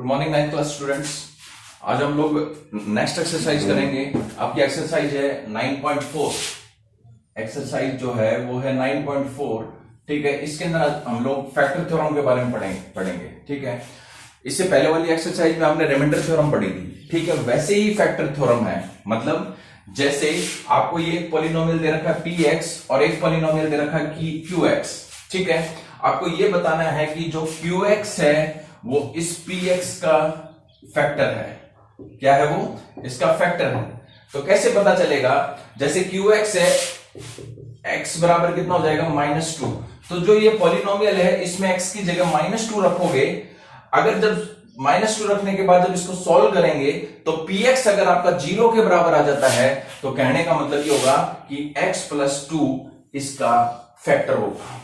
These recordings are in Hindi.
Good morning 9th class students. आज हम लोग नेक्स्ट एक्सरसाइज करेंगे। आपकी एक्सरसाइज है 9.4। एक्सरसाइज जो है वो है 9.4। ठीक है, इसके अंदर हम लोग फैक्टर थ्योरम के बारे में पढ़ेंगे। ठीक है, इससे पहले वाली एक्सरसाइज में हमने रिमाइंडर थ्योरम पढ़ी थी। ठीक है, वैसे ही फैक्टर थ्योरम है। मतलब जैसे आपको ये पॉलिनोमियल दे रखा है px और एक पॉलिनोमियल दे रखा है qx। ठीक है, आपको ये बताना है कि जो qx है वो इस px का फैक्टर है। क्या है वो? इसका फैक्टर है। तो कैसे पता चलेगा? जैसे qx है, x बराबर कितना हो जाएगा? -2। तो जो ये पॉलिनोमियल है इसमें x की जगह -2 रखोगे। अगर जब -2 रखने के बाद जब इसको सॉल्व करेंगे तो px अगर आपका 0 के बराबर आ जाता है तो कहने का मतलब ये होगा कि x + 2 इसका फैक्टर होगा।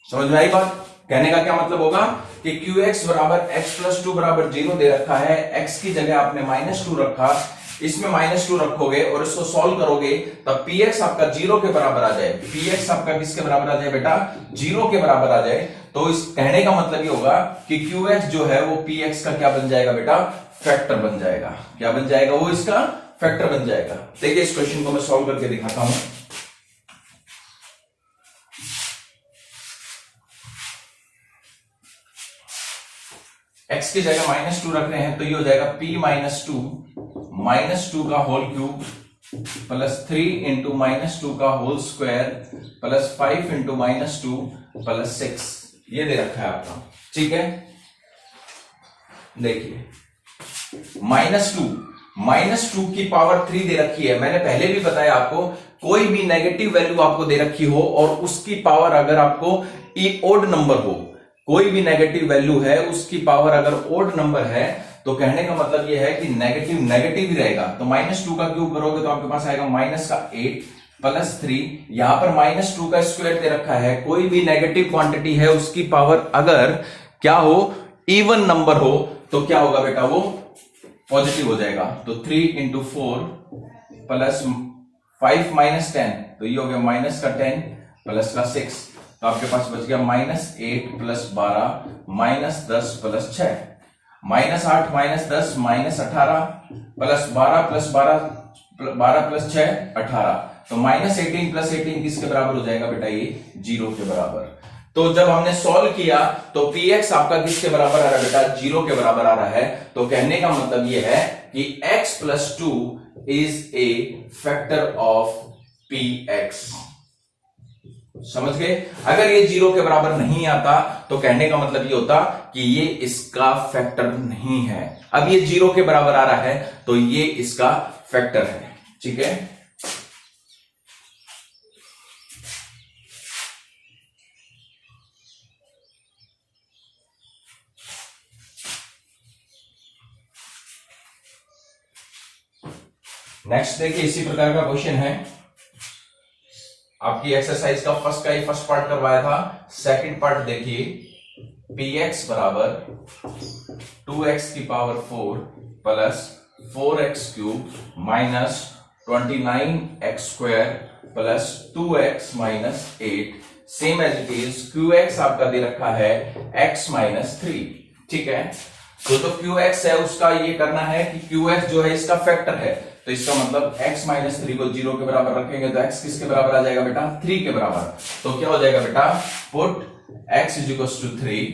समझ में आई बात? कहने का क्या मतलब होगा कि qx बराबर x + 2 बराबर 0 दे रखा है, x की जगह आपने -2 रखा, इसमें -2 रखोगे और इसको सॉल्व करोगे तब px आपका 0 के बराबर आ जाए। px आपका किसके बराबर आ जाए बेटा? 0 के बराबर आ जाए। तो इस कहने का मतलब ये होगा कि qx जो है वो px का क्या बन जाएगा बेटा? फैक्टर बन जाएगा। क्या बन जाएगा? वो इसका फैक्टर बन जाएगा। देखिए इस क्वेश्चन को मैं सॉल्व करके दिखाता हूं। x की जगह -2 रख रहे हैं तो ये हो जाएगा p - 2 का होल क्यूब प्लस 3 इंटू -2 का whole square plus 5 into -2 plus 6। ये दे रखा है आपका। ठीक है, देखिए -2 की पावर 3 दे रखी है। मैंने पहले भी बताया आपको, कोई भी नेगेटिव वैल्यू आपको दे रखी हो और उसकी पावर अगर आपको ओड नंबर हो, कोई भी नेगेटिव वैल्यू है उसकी पावर अगर ओड नंबर है तो कहने का मतलब यह है कि नेगेटिव नेगेटिव ही रहेगा। तो -2 का क्यूब करोगे तो आपके पास आएगा -8 प्लस 3। यहां पर -2 का स्क्वायर दे रखा है। कोई भी नेगेटिव क्वांटिटी है उसकी पावर अगर क्या हो? इवन नंबर हो तो क्या होगा बेटा? वो पॉजिटिव हो जाएगा। तो 3 इंटू 4 प्लस 5 - 10 तो ये हो गया -10 प्लस का 6। तो आपके पास बच गया -8 plus 12 -10 plus 6। -8 -10 -18 plus 12 plus 12 plus 6 18। तो -18 प्लस 18 किसके बराबर हो जाएगा बेटा? ये 0 के बराबर। तो जब हमने सॉल्व किया तो px आपका किसके बराबर आ रहा है बेटा? 0 के बराबर आ रहा है। तो कहने का मतलब ये है कि x + 2 is a factor of px। समझ गए? अगर ये 0 के बराबर नहीं आता तो कहने का मतलब ये होता कि ये इसका फैक्टर नहीं है। अब ये 0 के बराबर आ रहा है तो ये इसका फैक्टर है। ठीक है, नेक्स्ट देखिए इसी प्रकार का क्वेश्चन है। आपकी एक्सरसाइज का फर्स्ट पार्ट करवाया था। सेकंड पार्ट देखिए, px बराबर 2x की power 4 plus 4x³ minus 29x² plus 2x - 8 same as it is. qx आपका दे रखा है x - 3। ठीक है, तो जो qx है उसका ये करना है कि qx जो है इसका फैक्टर है। तो इसका मतलब x - 3 को 0 के बराबर रखेंगे तो x किसके बराबर आ जाएगा बेटा? 3 के बराबर। तो क्या हो जाएगा बेटा? Put x = 3।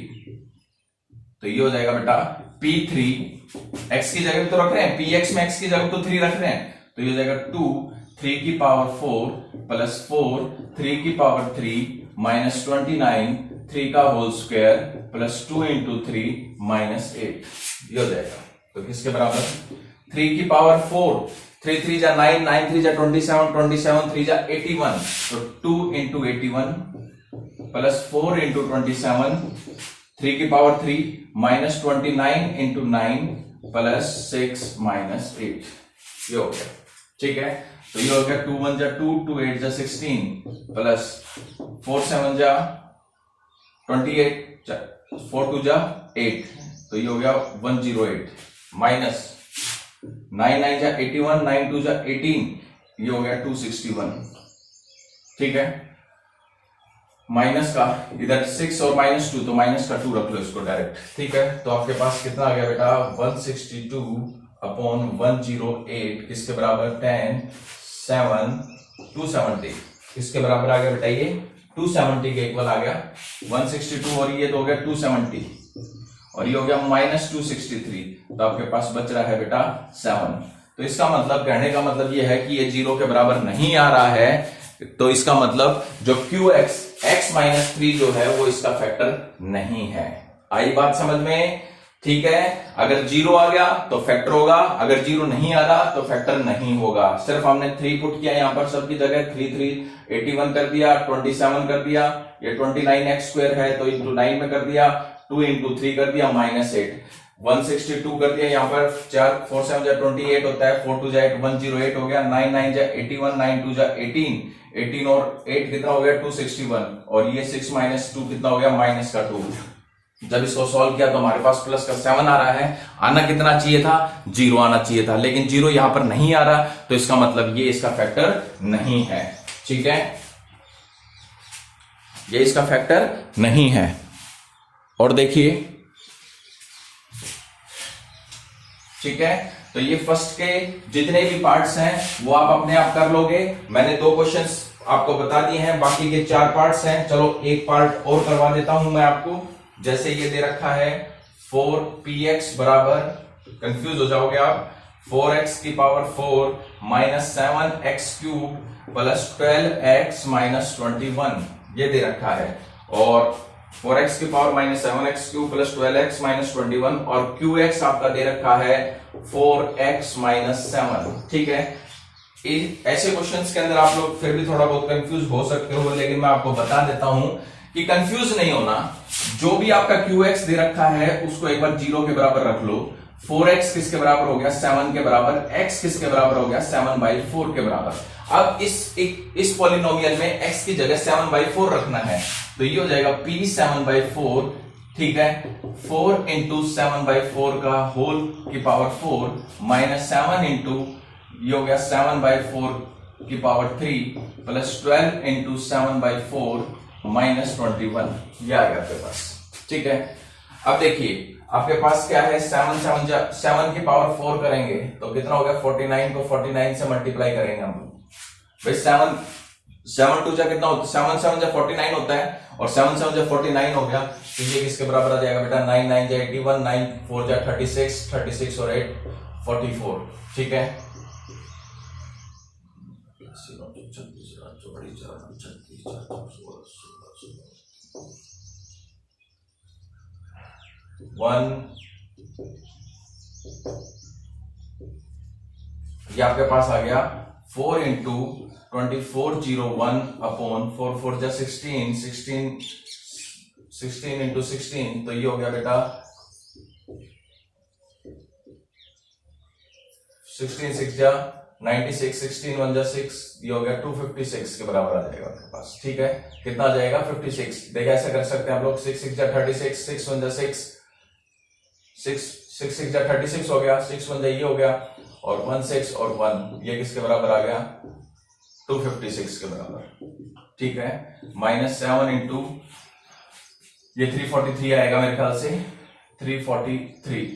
तो ये हो जाएगा बेटा p3। x की जगह तो रख रहे हैं, px में x की जगह तो 3 रख रहे हैं। तो ये हो जाएगा 2 3 की पावर 4 प्लस 4 3 की पावर 3 माइनस 29 3 का होल स्क्वायर प्लस 2 इंटू 3 -8। ये हो जाएगा। तो किसके बराबर? 3 की पावर 4 3 3 जा 9 9 3 जा 27 27 3 जा 81। तो 2 इंटू 81 प्लस 4 इंटू 27 3 की पावर 3 माइनस 29 इंटू 9 प्लस 6 -8। ये हो गया। ठीक है, तो ये हो गया 2 1 जा 2 2 8 जा 16 प्लस 4 7 जा 28 4 2 जा 8। तो ये हो गया 108 माइनस 9 9 जा 81 9 2 जा 18। ये हो गया 261। ठीक है, माइनस का इधर 6 और -2, तो माइनस का 2 रख लो इसको डायरेक्ट, ठीक है। तो आपके पास कितना आ गया बेटा 162/108 किसके बराबर 10 7 270 किसके बराबर आ गया बेटा ये 270 के इक्वल आ गया 162 और ये तो हो गया 270 और ये हो गया -263, तो आपके पास बच रहा है बेटा 7। तो इसका मतलब कहने का मतलब ये है कि ये 0 के बराबर नहीं आ रहा है, तो इसका मतलब जो QX x-3 जो है वो इसका फैक्टर नहीं है। आई बात समझ में, ठीक है। अगर 0 आ गया तो फैक्टर होगा, अगर 0 नहीं आ रहा तो फैक्टर नहीं होगा। सिर्फ हमने 3 पुट किया यहां पर सबकी जगह 3 81 कर दिया, 27 कर दिया, ये 29x² है तो इंटू 9 में कर दिया, 2 इंटू 3 कर दिया -8, 162 कर दिया, यहाँ पर 4 4 7 जा 28 होता है, 4 2 जा 8 108 हो गया, 9 9 जा 81, 9 2 जा 18, 18 और 8 कितना हो गया 261 और ये 6 -2 कितना हो गया -2। जब इसको सॉल्व किया तो हमारे पास प्लस का 7 आ रहा है। आना कितना चाहिए था 0 आना चाहिए था, लेकिन 0 यहां पर नहीं आ रहा, तो इसका मतलब ये इसका फैक्टर नहीं है, ठीक है, ये इसका फैक्टर नहीं है। और देखिए, ठीक है, तो ये फर्स्ट के जितने भी पार्ट्स हैं वो आप अपने आप कर लोगे। मैंने 2 क्वेश्चंस आपको बता दिए हैं, बाकी के 4 पार्ट्स हैं। चलो एक पार्ट और करवा देता हूं मैं आपको। जैसे ये दे रखा है 4px बराबर, कंफ्यूज हो जाओगे आप, 4x की पावर 4 -7x³ प्लस 12x -21 ये दे रखा है, और 4x की पावर -7x³ प्लस 12x -21 और qx आपका दे रखा है 4x -7, ठीक है। ऐसे क्वेश्चंस के अंदर आप लोग फिर भी थोड़ा बहुत कंफ्यूज हो सकते हो, लेकिन मैं आपको बता देता हूं कि कंफ्यूज नहीं होना। जो भी आपका qx दे रखा है उसको एक बार 0 के बराबर रख लो। 4x किसके बराबर हो गया 7 के बराबर, x किसके बराबर हो गया 7/4 के बराबर। अब इस पॉलिनोमियल में x की जगह 7/4 रखना है, तो ये हो जाएगा p 7/4, ठीक है, 4 इंटू 7/4 का होल की पावर 4 -7 इंटू ये हो गया 7/4 की पावर 3 प्लस 12 इंटू 7/4 -21, ये आ गया आपके पास, ठीक है। अब देखिए आपके पास क्या है 7 की पावर 4 करेंगे तो कितना हो गया 49 को 49 से मल्टीप्लाई करेंगे हम भाई। 7 2 जा कितना होता है 7 7 जा 49 होता है, और 7 7 जा 49 हो गया, तो ये किसके बराबर आ जाएगा बेटा 9 9 जा 81, 9 4 जा 36, 36 और 8 44, ठीक है। 1 ये आपके पास आ गया 4 इंटू 2401 अपॉन 4 4 जा 16, 16 इंटू 16, तो ये हो गया बेटा 16 6 जा 96, 16 1 जा 6, ये हो गया 256 के बराबर आ जाएगा आपके पास, ठीक है। कितना आ जाएगा 56। देखिए ऐसा कर सकते हैं आप लोग, 6 6 जा 36, 6 1 जा 6, 6 6 जा 36 हो गया, 6 1 जा ये हो गया, और 1 6 और 1 ये किसके बराबर आ गया 256 के बराबर, ठीक है। -7 इंटू ये 343 आएगा मेरे ख्याल से, 343,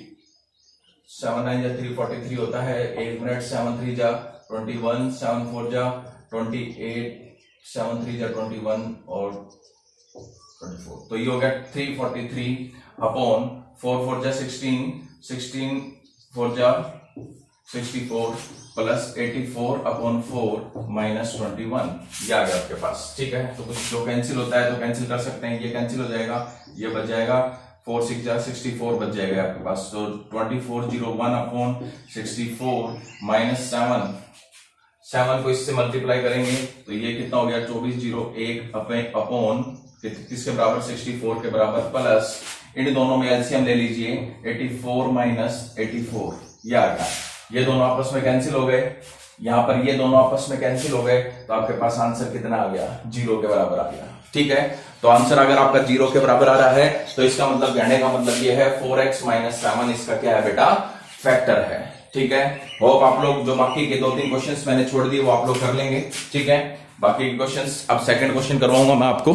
7 9 जा 343 होता है, 1 मिनट, 7 3 जा 21, 7 4 जा 28, 7 3 जा 21 और 24, तो ये हो गया 343 अपॉन 4 4 जा 16, 16 4 जा 64 प्लस 84 अपॉन 4 -21, ये आ गया आपके पास, ठीक है। तो कुछ जो कैंसिल होता है तो कैंसिल कर सकते हैं, ये कैंसिल हो जाएगा, ये बच जाएगा 4 6 जा 64 बच जाएगा आपके पास, तो 2401 अपॉन 64 -7, 7 को इससे मल्टीप्लाई करेंगे तो ये कितना हो गया 2401 अपॉन किसके बराबर 64 के बराबर, प्लस इन दोनों में एलसीएम ले लीजिए 84 -84, ये आ गया। ये दोनों आपस में कैंसिल हो गए, यहां पर ये दोनों आपस में कैंसिल हो गए, तो आपके पास आंसर कितना आ गया 0 के बराबर आ गया, ठीक है। तो आंसर अगर आपका 0 के बराबर आ रहा है तो इसका मतलब कहने का मतलब ये है 4x -7 इसका क्या है बेटा फैक्टर है, ठीक है। होप आप लोग जो बाकी के 2-3 क्वेश्चंस मैंने छोड़ दिए वो आप लोग कर लेंगे, ठीक है। बाकी के क्वेश्चंस अब सेकंड क्वेश्चन करवाऊंगा मैं आपको।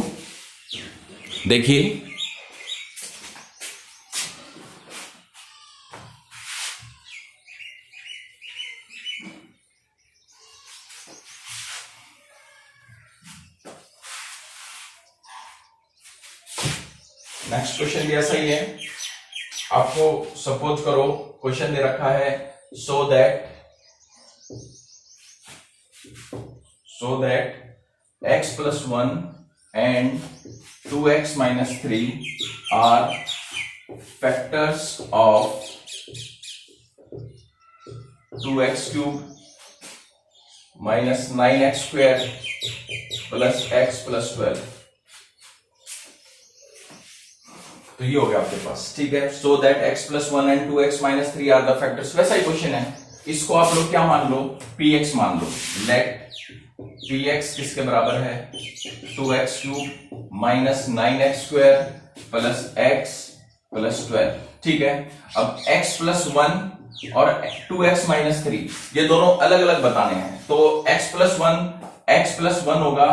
देखिए नेक्स्ट क्वेश्चन भी ऐसा ही है। आपको सपोज करो क्वेश्चन दे रखा है so that x plus 1 and 2x minus 3 are factors of 2x cube minus 9x square plus x plus 12। तो ये हो गया आपके पास, ठीक है। So that x plus 1 and 2x minus 3 are the factors. वैसा ही क्वेश्चन है, इसको आप लोग क्या मान लो, px मान लो। लेट px किसके बराबर है, 2x cube minus 9x square plus x plus 12, ठीक है। अब x प्लस 1 और 2x माइनस 3 ये दोनों अलग अलग बताने हैं, तो x प्लस 1 होगा